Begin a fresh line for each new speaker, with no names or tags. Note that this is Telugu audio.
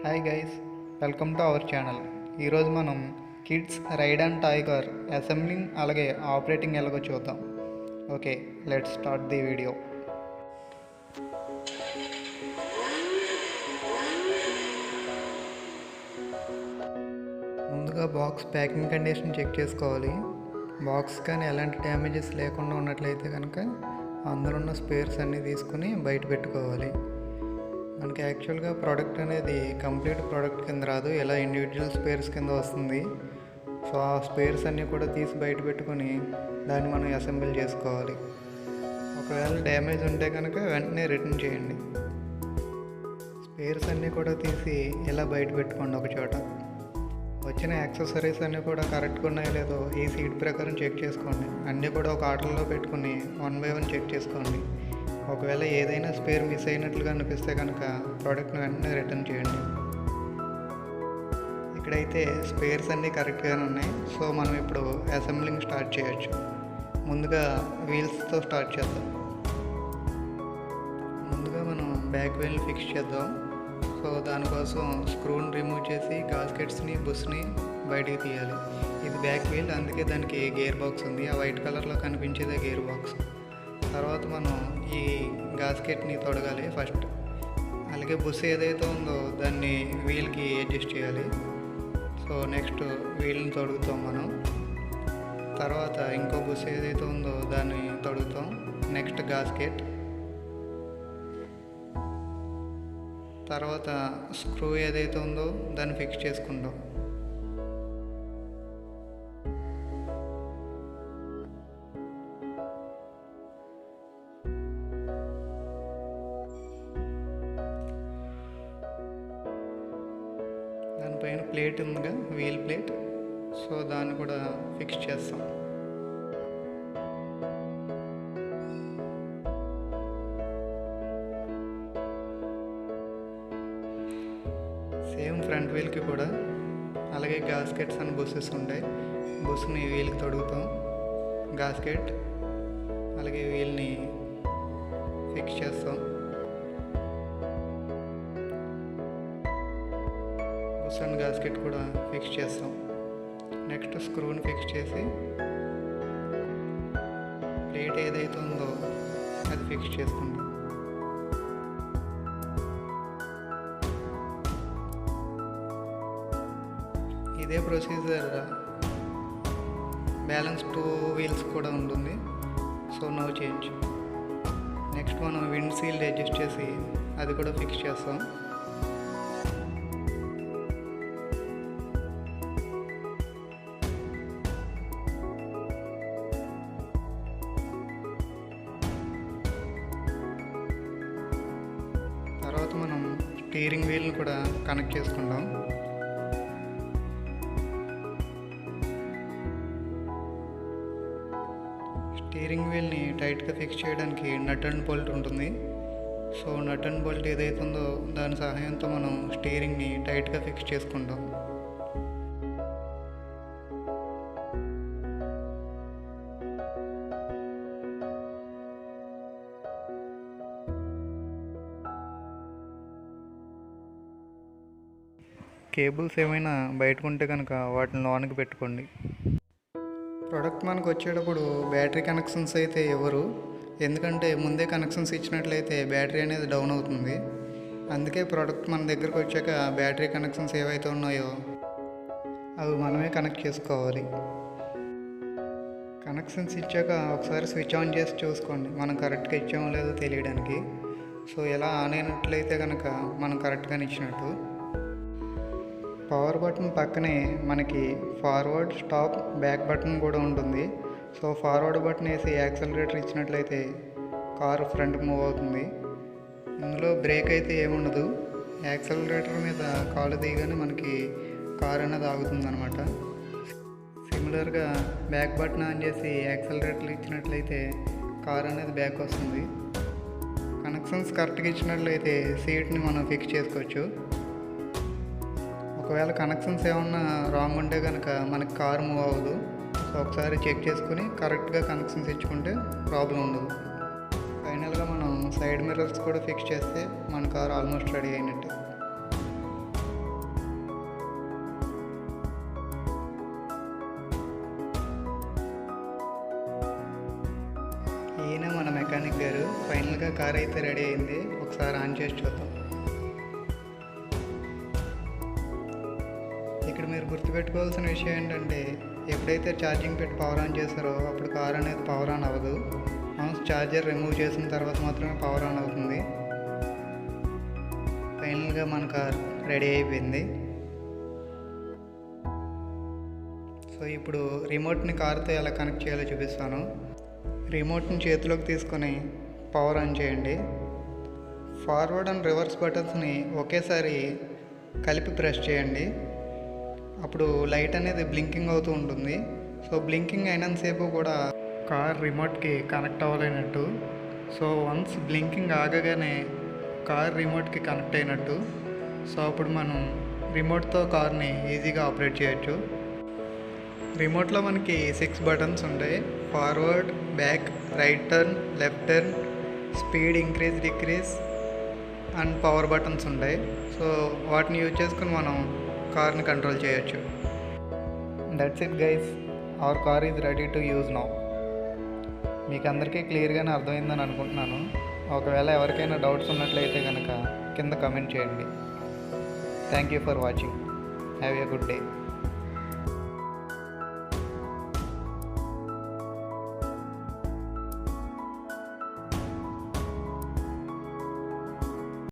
Hi guys, welcome to our channel. ఈరోజు మనం kids ride and toy car assembling అలాగే ఆపరేటింగ్ ఎలాగో చూద్దాం. Okay, let's start the video. ముందుగా బాక్స్ ప్యాకింగ్ కండిషన్ చెక్ చేసుకోవాలి. బాక్స్ కానీ ఎలాంటి డ్యామేజెస్ లేకుండా ఉన్నట్లయితే కనుక అందులో ఉన్న స్పేర్స్ అన్నీ తీసుకుని బయట పెట్టుకోవాలి. మనకి యాక్చువల్గా ప్రోడక్ట్ అనేది కంప్లీట్ ప్రోడక్ట్ కింద రాదు, ఇలా ఇండివిజువల్ స్పేర్స్ కింద వస్తుంది. సో ఆ స్పేర్స్ అన్నీ కూడా తీసి బయట పెట్టుకొని దాన్ని మనం అసెంబుల్ చేసుకోవాలి. ఒకవేళ డ్యామేజ్ ఉంటే కనుక వెంటనే రిటర్న్ చేయండి. స్పేర్స్ అన్నీ కూడా తీసి ఇలా బయట పెట్టుకోండి ఒక చోట. వచ్చిన యాక్సెసరీస్ అన్నీ కూడా కరెక్ట్గా ఉన్నాయో లేదో ఈ సీట్ ప్రకారం చెక్ చేసుకోండి. అన్నీ కూడా ఒక ఆర్డర్లో పెట్టుకుని 1 by 1 చెక్ చేసుకోండి. ఒకవేళ ఏదైనా స్పేర్ మిస్ అయినట్లుగా అనిపిస్తే కనుక ప్రోడక్ట్ని వెంటనే రిటర్న్ చేయండి. ఇక్కడైతే స్పేర్స్ అన్నీ కరెక్ట్గానే ఉన్నాయి. సో మనం ఇప్పుడు అసెంబ్లింగ్ స్టార్ట్ చేయొచ్చు. ముందుగా వీల్స్తో స్టార్ట్ చేద్దాం. ముందుగా మనం బ్యాక్ వీల్ ఫిక్స్ చేద్దాం. సో దానికోసం స్క్రూని రిమూవ్ చేసి గాస్కెట్స్ని బుస్ని బయటికి తీయాలి. ఇది బ్యాక్ వీల్, అందుకే దానికి గేర్ బాక్స్ ఉంది. ఆ వైట్ కలర్లో కనిపించేదే గేర్ బాక్స్. తర్వాత మనం ఈ గాస్కెట్ని తొడగాలి ఫస్ట్. అలాగే బుస్ ఏదైతే ఉందో దాన్ని వీల్కి అడ్జస్ట్ చేయాలి. సో నెక్స్ట్ వీల్ని తొడుగుతాం మనం. తర్వాత ఇంకో బుస్ ఏదైతే ఉందో దాన్ని తొడుగుతాం. నెక్స్ట్ గాస్కెట్, తర్వాత స్క్రూ ఏదైతే ఉందో దాన్ని ఫిక్స్ చేసుకుంటాం. దానిపైన ప్లేట్ ఉందిగా, వీల్ ప్లేట్, సో దాన్ని కూడా ఫిక్స్ చేస్తాం. సేమ్ ఫ్రంట్ వీల్కి కూడా అలాగే గాస్కెట్స్ అండ్ బుసెస్ ఉంటాయి. బుస్ని వీల్కి తొడుగుతాం, గాస్కెట్ అలాగే వీల్ని ఫిక్స్ చేస్తాం. బుస్ అండ్ గాస్కెట్ కూడా ఫిక్స్ చేస్తాం. నెక్స్ట్ స్క్రూని ఫిక్స్ చేసి ప్లేట్ ఏదైతే ఉందో అది ఫిక్స్ చేసుకుంటాం. ఇదే ప్రొసీజర్ బ్యాలెన్స్ 2 వీల్స్ కూడా ఉంటుంది. So no change. నెక్స్ట్ మనం విండ్ సీల్డ్ అడ్జస్ట్ చేసి అది కూడా ఫిక్స్ చేస్తాం. తర్వాత మనం స్టీరింగ్ వీల్ని కూడా కనెక్ట్ చేసుకుంటాం. స్టీరింగ్ వీల్ని టైట్గా ఫిక్స్ చేయడానికి నట్ అండ్ బోల్ట్ ఉంటుంది. సో నట్ అండ్ బోల్ట్ ఏదైతే ఉందో దాని సహాయంతో మనం స్టీరింగ్ని టైట్గా ఫిక్స్ చేసుకుంటాం. కేబుల్స్ ఏమైనా బయటకు ఉంటే కనుక వాటిని లోనికి పెట్టుకోండి. ప్రోడక్ట్ మనకు వచ్చేటప్పుడు బ్యాటరీ కనెక్షన్స్ అయితే ఇవ్వరు, ఎందుకంటే ముందే కనెక్షన్స్ ఇచ్చినట్లయితే బ్యాటరీ అనేది డౌన్ అవుతుంది. అందుకే ప్రోడక్ట్ మన దగ్గరకు వచ్చాక బ్యాటరీ కనెక్షన్స్ ఏవైతే ఉన్నాయో అవి మనమే కనెక్ట్ చేసుకోవాలి. కనెక్షన్స్ ఇచ్చాక ఒకసారి స్విచ్ ఆన్ చేసి చూసుకోండి మనం కరెక్ట్గా ఇచ్చామో లేదో తెలియడానికి. సో ఇలా ఆన్ అయినట్లయితే కనుక మనం కరెక్ట్గానే ఇచ్చినట్టు. పవర్ బటన్ పక్కనే మనకి ఫార్వర్డ్, స్టాప్, బ్యాక్ బటన్ కూడా ఉంటుంది. సో ఫార్వర్డ్ బటన్ వేసి యాక్సలరేటర్ ఇచ్చినట్లయితే కారు ఫ్రంట్ మూవ్ అవుతుంది. ఇందులో బ్రేక్ అయితే ఏముండదు. యాక్సలరేటర్ మీద కాలు దిగానే మనకి కారు అనేది ఆగుతుంది అనమాట. సిమిలర్గా బ్యాక్ బటన్ ఆన్ చేసి యాక్సలరేటర్ ఇచ్చినట్లయితే కారు అనేది బ్యాక్ వస్తుంది. కనెక్షన్స్ కరెక్ట్గా ఇచ్చినట్లయితే సీట్ని మనం ఫిక్స్ చేసుకోవచ్చు. ఒకవేళ కనెక్షన్స్ ఏమన్నా రాంగ్ ఉంటే కనుక మనకి కారు మూవ్ అవ్వదు. సో ఒకసారి చెక్ చేసుకుని కరెక్ట్గా కనెక్షన్స్ ఇచ్చుకుంటే ప్రాబ్లం ఉండదు. ఫైనల్గా మనం సైడ్ మిర్రర్స్ కూడా ఫిక్స్ చేస్తే మన కారు ఆల్మోస్ట్ రెడీ అయినట్టు. మెకానిక్ గారు. ఫైనల్గా కార్ అయితే రెడీ అయింది. ఒకసారి ఆన్ చేసి చూద్దాం. ఇక్కడ మీరు గుర్తుపెట్టుకోవాల్సిన విషయం ఏంటంటే, ఎప్పుడైతే ఛార్జింగ్ పెట్టి పవర్ ఆన్ చేస్తారో అప్పుడు కార్ అనేది పవర్ ఆన్ అవ్వదు. ఛార్జర్ రిమూవ్ చేసిన తర్వాత మాత్రమే పవర్ ఆన్ అవుతుంది. ఫైనల్గా మన కార్ రెడీ అయిపోయింది. సో ఇప్పుడు రిమోట్ని కార్తో ఎలా కనెక్ట్ చేయాలో చూపిస్తాను. రిమోట్ని చేతిలోకి తీసుకొని పవర్ ఆన్ చేయండి. ఫార్వర్డ్ అండ్ రివర్స్ బటన్స్ని ఒకేసారి కలిపి ప్రెస్ చేయండి. అప్పుడు లైట్ అనేది బ్లింకింగ్ అవుతూ ఉంటుంది. సో బ్లింకింగ్ అయినంతసేపు కూడా కార్ రిమోట్కి కనెక్ట్ అవ్వలేనట్టు. సో వన్స్ బ్లింకింగ్ ఆగగానే కార్ రిమోట్కి కనెక్ట్ అయినట్టు. సో అప్పుడు మనం రిమోట్తో కార్ని ఈజీగా ఆపరేట్ చేయొచ్చు. రిమోట్లో మనకి 6 బటన్స్ ఉంటాయి. Forward, back, right turn, left turn, speed increase decrease and power buttons ఉంటాయి. సో వాటిని యూజ్ చేసుకుని మనం కార్ని కంట్రోల్ చేయొచ్చు. That's it guys, our car is ready to use now. మీకు అందరికీ క్లియర్గానే అర్థమైందని అనుకుంటున్నాను. ఒకవేళ ఎవరికైనా డౌట్స్ ఉన్నట్లయితే కనుక కింద కమెంట్ చేయండి. Thank you for watching. Have a good day.